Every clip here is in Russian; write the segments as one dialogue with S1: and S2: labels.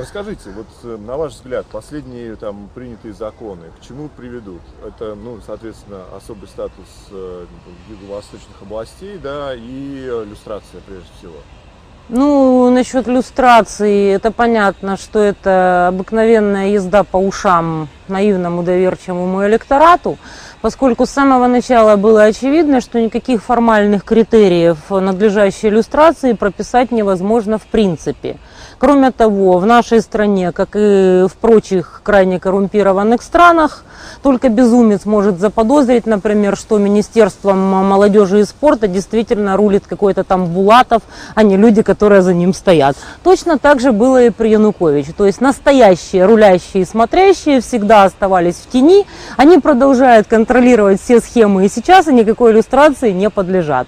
S1: расскажите, вот на ваш взгляд, последние там принятые законы к чему приведут? Это, ну, соответственно, особый статус юго-восточных областей, да, и люстрация прежде всего.
S2: Ну, насчет люстрации, это понятно, что это обыкновенная езда по ушам наивному доверчивому электорату, поскольку с самого начала было очевидно, что никаких формальных критериев надлежащей люстрации прописать невозможно в принципе. Кроме того, в нашей стране, как и в прочих крайне коррумпированных странах, только безумец может заподозрить, например, что Министерством молодежи и спорта действительно рулит какой-то там Булатов, а не люди, которые за ним стоят. Точно так же было и при Януковиче. То есть настоящие рулящие и смотрящие всегда оставались в тени, они продолжают контролировать все схемы и сейчас, и никакой иллюстрации не подлежат.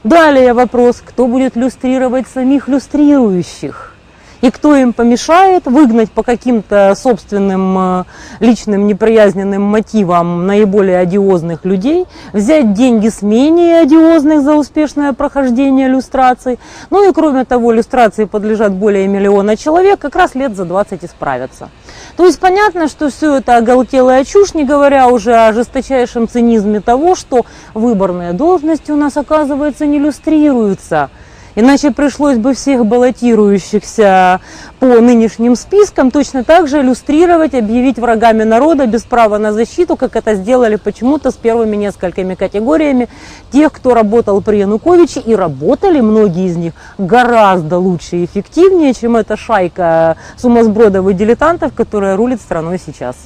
S2: Далее вопрос, кто будет люстрировать самих люстрирующих? И кто им помешает выгнать по каким-то собственным личным неприязненным мотивам наиболее одиозных людей, взять деньги с менее одиозных за успешное прохождение люстрации. Ну и кроме того, люстрации подлежат более миллиона человек, как раз лет за 20 исправятся. То есть понятно, что все это оголтелая чушь, не говоря уже о жесточайшем цинизме того, что выборные должности у нас, оказывается, не люстрируются. Иначе пришлось бы всех баллотирующихся по нынешним спискам точно так же иллюстрировать, объявить врагами народа без права на защиту, как это сделали почему-то с первыми несколькими категориями тех, кто работал при Януковиче, и работали многие из них гораздо лучше и эффективнее, чем эта шайка сумасбродов и дилетантов, которая рулит страной сейчас.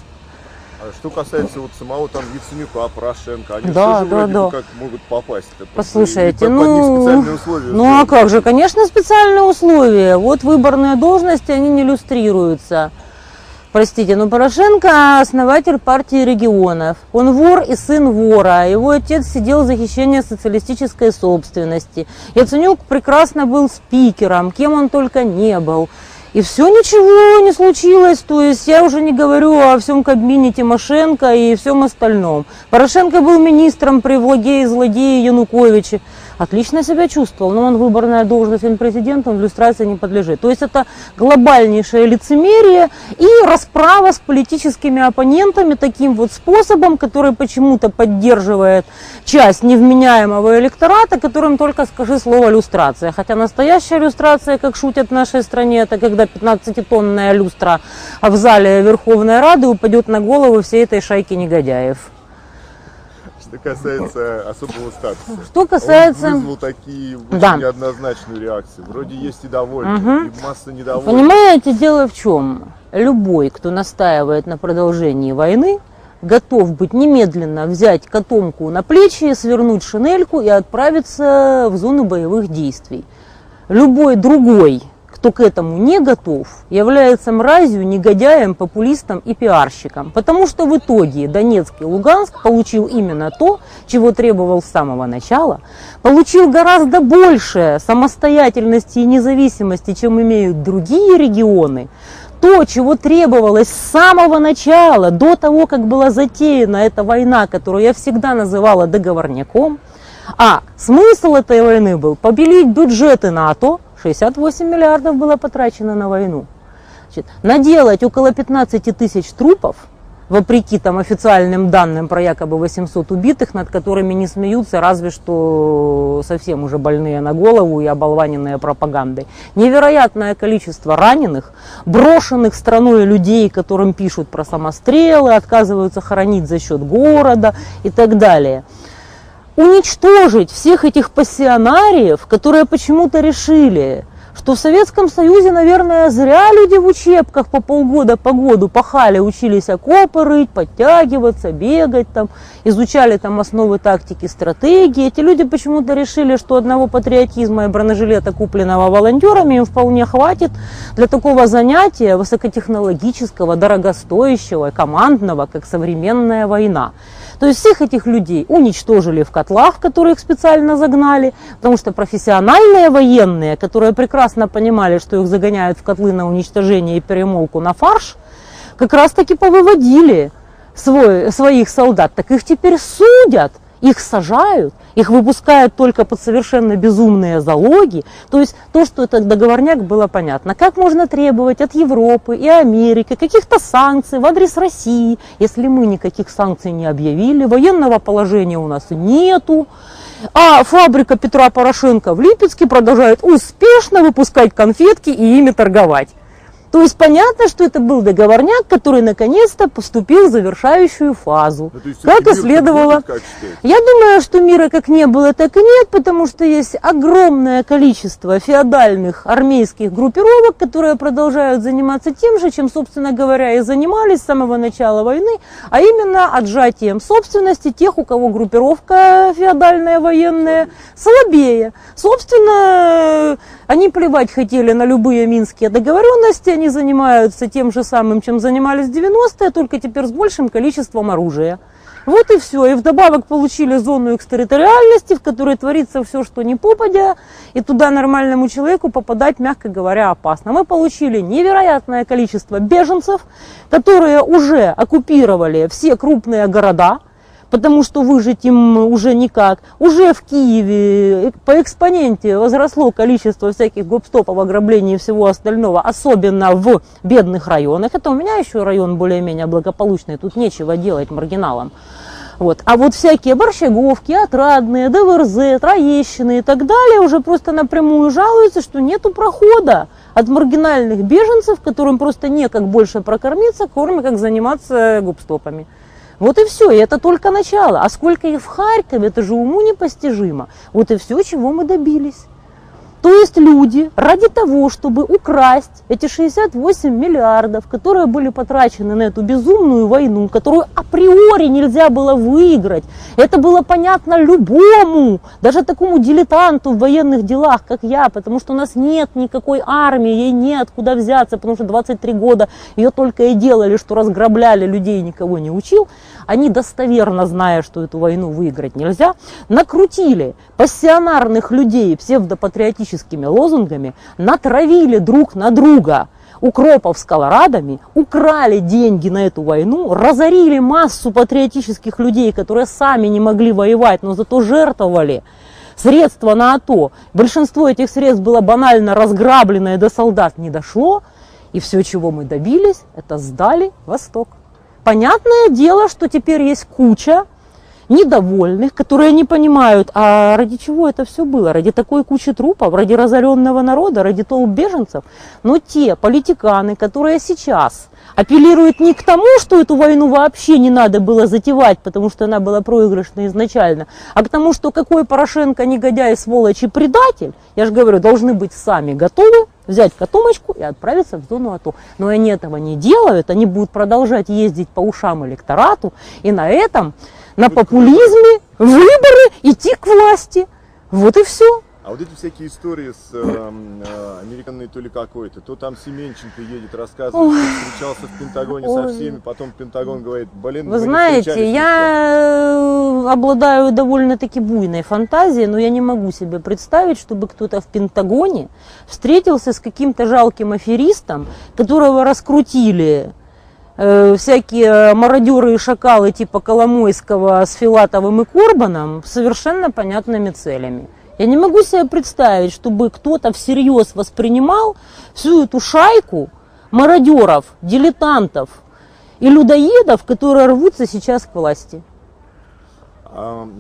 S1: Что касается вот самого там Яценюка, Порошенко, они
S2: да,
S1: тоже вроде как могут попасть.
S2: Послушайте,
S1: ну
S2: а как же, конечно, специальные условия. Вот выборные должности, они не иллюстрируются. Простите, но Порошенко основатель партии регионов. Он вор и сын вора. Его отец сидел за хищение социалистической собственности. Яценюк прекрасно был спикером, кем он только не был. И все, ничего не случилось, то есть я уже не говорю о всем Кабмине Тимошенко и всем остальном. Порошенко был министром при влаге и злодее Януковиче. Отлично себя чувствовал, но он выборная должность, он президент, он в люстрации не подлежит. То есть это глобальнейшее лицемерие и расправа с политическими оппонентами таким вот способом, который почему-то поддерживает часть невменяемого электората, которым только скажи слово люстрация. Хотя настоящая люстрация, как шутят в нашей стране, это когда 15-тонная люстра в зале Верховной Рады упадет на голову всей этой шайки негодяев.
S1: Что касается особого статуса,
S2: что касается...
S1: он вызвал такие очень неоднозначные реакции. Вроде есть и довольные, и масса недовольных.
S2: Понимаете, дело в чем? Любой, кто настаивает на продолжении войны, готов быть немедленно взять котомку на плечи, свернуть шинельку и отправиться в зону боевых действий. Любой другой, кто к этому не готов, является мразью, негодяем, популистом и пиарщиком. Потому что в итоге Донецк и Луганск получил именно то, чего требовал с самого начала, получил гораздо больше самостоятельности и независимости, чем имеют другие регионы. То, чего требовалось с самого начала, до того, как была затеяна эта война, которую я всегда называла договорняком. А смысл этой войны был побелить бюджеты НАТО. 68 миллиардов было потрачено на войну. Значит, наделать около 15 тысяч трупов, вопреки там официальным данным про якобы 800 убитых, над которыми не смеются, разве что совсем уже больные на голову и оболваненные пропагандой. Невероятное количество раненых, брошенных страной людей, которым пишут про самострелы, отказываются хоронить за счет города и так далее. Уничтожить всех этих пассионариев, которые почему-то решили, что в Советском Союзе, наверное, зря люди в учебках по полгода по году пахали, учились окопы рыть, подтягиваться, бегать, там, изучали там основы тактики, стратегии. Эти люди почему-то решили, что одного патриотизма и бронежилета, купленного волонтерами, им вполне хватит для такого занятия высокотехнологического, дорогостоящего, командного, как современная война. То есть всех этих людей уничтожили в котлах, в которые их специально загнали, потому что профессиональные военные, которые прекрасно понимали, что их загоняют в котлы на уничтожение и перемолку на фарш, как раз таки повыводили своих солдат. Так их теперь судят их сажают, их выпускают только под совершенно безумные залоги. То есть то, что это договорняк, было понятно. Как можно требовать от Европы и Америки каких-то санкций в адрес России, если мы никаких санкций не объявили, военного положения у нас нету, а фабрика Петра Порошенко в Липецке продолжает успешно выпускать конфетки и ими торговать. То есть понятно, что это был договорняк, который наконец-то поступил в завершающую фазу. Как и следовало. Я думаю, что мира как не было, так и нет, потому что есть огромное количество феодальных армейских группировок, которые продолжают заниматься тем же, чем, собственно говоря, и занимались с самого начала войны, а именно отжатием собственности тех, у кого группировка феодальная военная слабее. Собственно, они плевать хотели на любые минские договоренности, они занимаются тем же самым, чем занимались в 90-е, только теперь с большим количеством оружия. Вот и все. И вдобавок получили зону экстерриториальности, в которой творится все, что не попадя, и туда нормальному человеку попадать, мягко говоря, опасно. Мы получили невероятное количество беженцев, которые уже оккупировали все крупные города, потому что выжить им уже никак. Уже в Киеве по экспоненте возросло количество всяких гоп-стопов, ограблений и всего остального, особенно в бедных районах. Это у меня еще район более-менее благополучный, тут нечего делать маргиналам. Вот. А вот всякие Борщаговки, Отрадные, ДВРЗ, Троещины и так далее уже просто напрямую жалуются, что нету прохода от маргинальных беженцев, которым просто некак больше прокормиться, кроме как заниматься гоп-стопами. Вот и все, и это только начало. А сколько их в Харькове, это же уму непостижимо. Вот и все, чего мы добились. То есть люди ради того, чтобы украсть эти 68 миллиардов, которые были потрачены на эту безумную войну, которую априори нельзя было выиграть, это было понятно любому, даже такому дилетанту в военных делах, как я, потому что у нас нет никакой армии, ей нет куда взяться, потому что 23 года ее только и делали, что разграбляли людей, никого не учил. Они, достоверно зная, что эту войну выиграть нельзя, накрутили пассионарных людей псевдопатриотическими лозунгами, натравили друг на друга укропов с колорадами, украли деньги на эту войну, разорили массу патриотических людей, которые сами не могли воевать, но зато жертвовали средства на АТО. Большинство этих средств было банально разграблено и до солдат не дошло. И все, чего мы добились, это сдали Восток. Понятное дело, что теперь есть куча недовольных, которые не понимают, а ради чего это все было, ради такой кучи трупов, ради разоренного народа, ради толп беженцев. Но те политиканы, которые сейчас апеллируют не к тому, что эту войну вообще не надо было затевать, потому что она была проигрышна изначально, а к тому, что какой Порошенко негодяй, сволочь и предатель, я же говорю, должны быть сами готовы взять котомочку и отправиться в зону АТО. Но они этого не делают, они будут продолжать ездить по ушам электорату и на этом, на популизме, выборы, идти к власти. Вот и все.
S1: А вот эти всякие истории с американной то ли какой-то, то там Семенченко едет, рассказывает, что встречался в Пентагоне со всеми, потом Пентагон говорит, блин,
S2: вы знаете, я обладаю довольно-таки буйной фантазией, но я не могу себе представить, чтобы кто-то в Пентагоне встретился с каким-то жалким аферистом, которого раскрутили всякие мародеры и шакалы типа Коломойского с Филатовым и Корбаном совершенно понятными целями. Я не могу себе представить, чтобы кто-то всерьез воспринимал всю эту шайку мародеров, дилетантов и людоедов, которые рвутся сейчас к власти.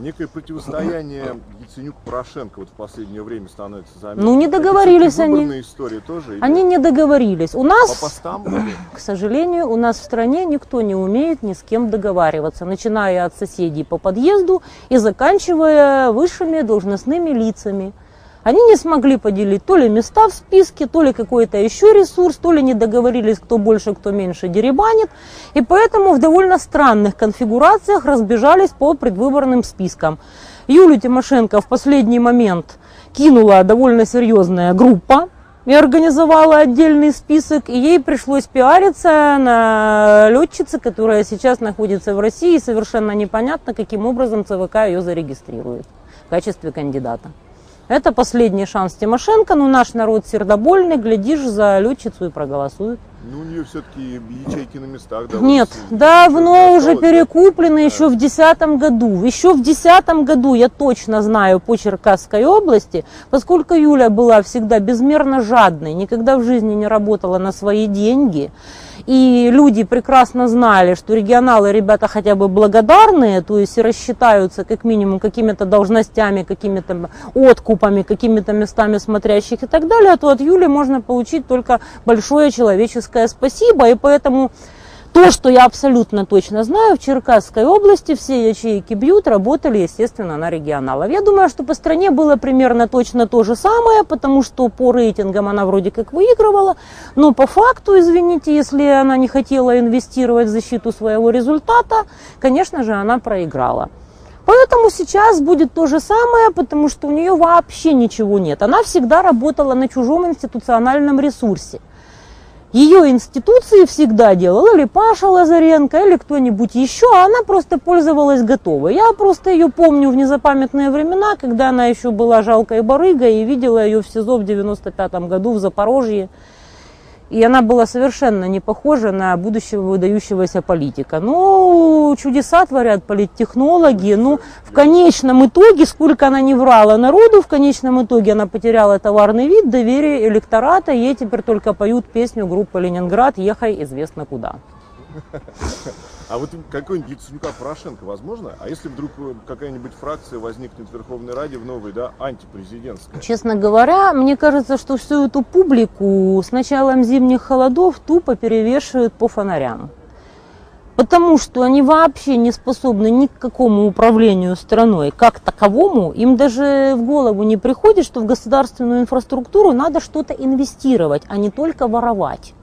S1: Некое противостояние Яценюк-Порошенко вот в последнее время становится заметно.
S2: Ну не договорились они.
S1: Истории тоже,
S2: они не договорились. У нас,
S1: по постам,
S2: к сожалению, у нас в стране никто не умеет ни с кем договариваться, начиная от соседей по подъезду и заканчивая высшими должностными лицами. Они не смогли поделить то ли места в списке, то ли какой-то еще ресурс, то ли не договорились, кто больше, кто меньше деребанит. И поэтому в довольно странных конфигурациях разбежались по предвыборным спискам. Юлию Тимошенко в последний момент кинула довольно серьезная группа и организовала отдельный список. И ей пришлось пиариться на летчице, которая сейчас находится в России. И совершенно непонятно, каким образом ЦВК ее зарегистрирует в качестве кандидата. Это последний шанс Тимошенко, но наш народ сердобольный, глядишь, за летчицу и проголосует.
S1: Ну, у нее все-таки ячейки на местах. Да,
S2: Нет,
S1: вот,
S2: давно уже
S1: осталось,
S2: перекуплены, еще в 2010 году. Еще в 2010 году, я точно знаю, по Черкасской области, поскольку Юля была всегда безмерно жадной, никогда в жизни не работала на свои деньги, и люди прекрасно знали, что регионалы ребята хотя бы благодарные, то есть рассчитаются как минимум какими-то должностями, какими-то откупами, какими-то местами смотрящих и так далее, то от Юли можно получить только большое человеческое спасибо. И поэтому то, что я абсолютно точно знаю, в Черкасской области все ячейки бьют, работали, естественно, на регионалов. Я думаю, что по стране было примерно точно то же самое, потому что по рейтингам она вроде как выигрывала, но по факту, извините, если она не хотела инвестировать в защиту своего результата, конечно же, она проиграла. Поэтому сейчас будет то же самое, потому что у нее вообще ничего нет. Она всегда работала на чужом институциональном ресурсе. Ее институции всегда делала или Паша Лазаренко, или кто-нибудь еще, а она просто пользовалась готовой. Я просто ее помню в незапамятные времена, когда она еще была жалкой барыгой, и видела ее в СИЗО в 95 году в Запорожье. И она была совершенно не похожа на будущего выдающегося политика. Ну, чудеса творят политтехнологи. Ну, в конечном итоге, сколько она не врала народу, в конечном итоге она потеряла товарный вид, доверие электората. Ей теперь только поют песню группы «Ленинград» «Ехай известно куда».
S1: А вот какой-нибудь Яценюка Порошенко возможно? А если вдруг какая-нибудь фракция возникнет в Верховной Раде в новой, да, антипрезидентская?
S2: Честно говоря, мне кажется, что всю эту публику с началом зимних холодов тупо перевешивают по фонарям. Потому что они вообще не способны ни к какому управлению страной как таковому. Им даже в голову не приходит, что в государственную инфраструктуру надо что-то инвестировать, а не только воровать.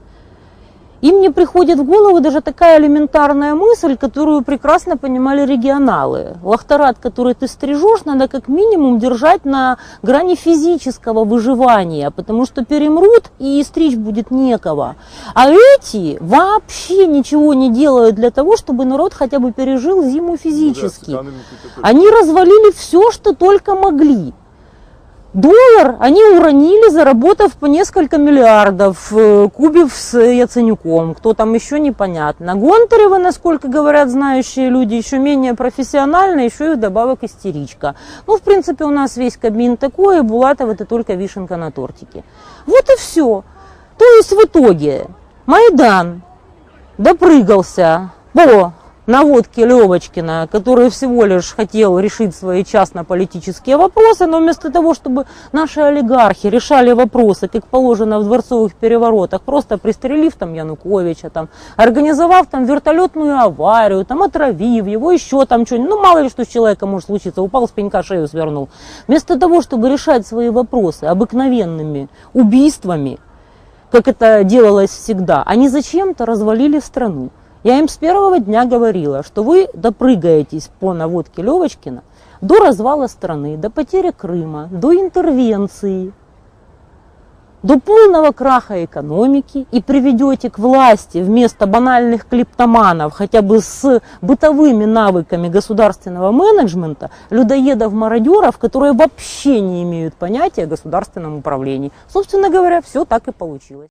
S2: Им не приходит в голову даже такая элементарная мысль, которую прекрасно понимали регионалы. Лохторат, который ты стрижешь, надо как минимум держать на грани физического выживания, потому что перемрут и стричь будет некого. А эти вообще ничего не делают для того, чтобы народ хотя бы пережил зиму физически. Они развалили все, что только могли. Доллар они уронили, заработав по несколько миллиардов, кубив с Яценюком, кто там еще непонятно. Гонтарева, насколько говорят знающие люди, еще менее профессионально, еще и вдобавок истеричка. Ну, в принципе, у нас весь Кабмин такой, и Булатов это только вишенка на тортике. Вот и все. То есть в итоге Майдан допрыгался по наводки Левочкина, который всего лишь хотел решить свои частно-политические вопросы, но вместо того, чтобы наши олигархи решали вопросы, как положено в дворцовых переворотах, просто пристрелив там Януковича, там, организовав там вертолетную аварию, там, отравив его, еще там что-нибудь, ну мало ли что с человеком может случиться, упал с пенька, шею свернул. Вместо того, чтобы решать свои вопросы обыкновенными убийствами, как это делалось всегда, они зачем-то развалили страну. Я им с первого дня говорила, что вы допрыгаетесь по наводке Левочкина до развала страны, до потери Крыма, до интервенции, до полного краха экономики и приведете к власти вместо банальных клептоманов, хотя бы с бытовыми навыками государственного менеджмента, людоедов-мародеров, которые вообще не имеют понятия о государственном управлении. Собственно говоря, все так и получилось.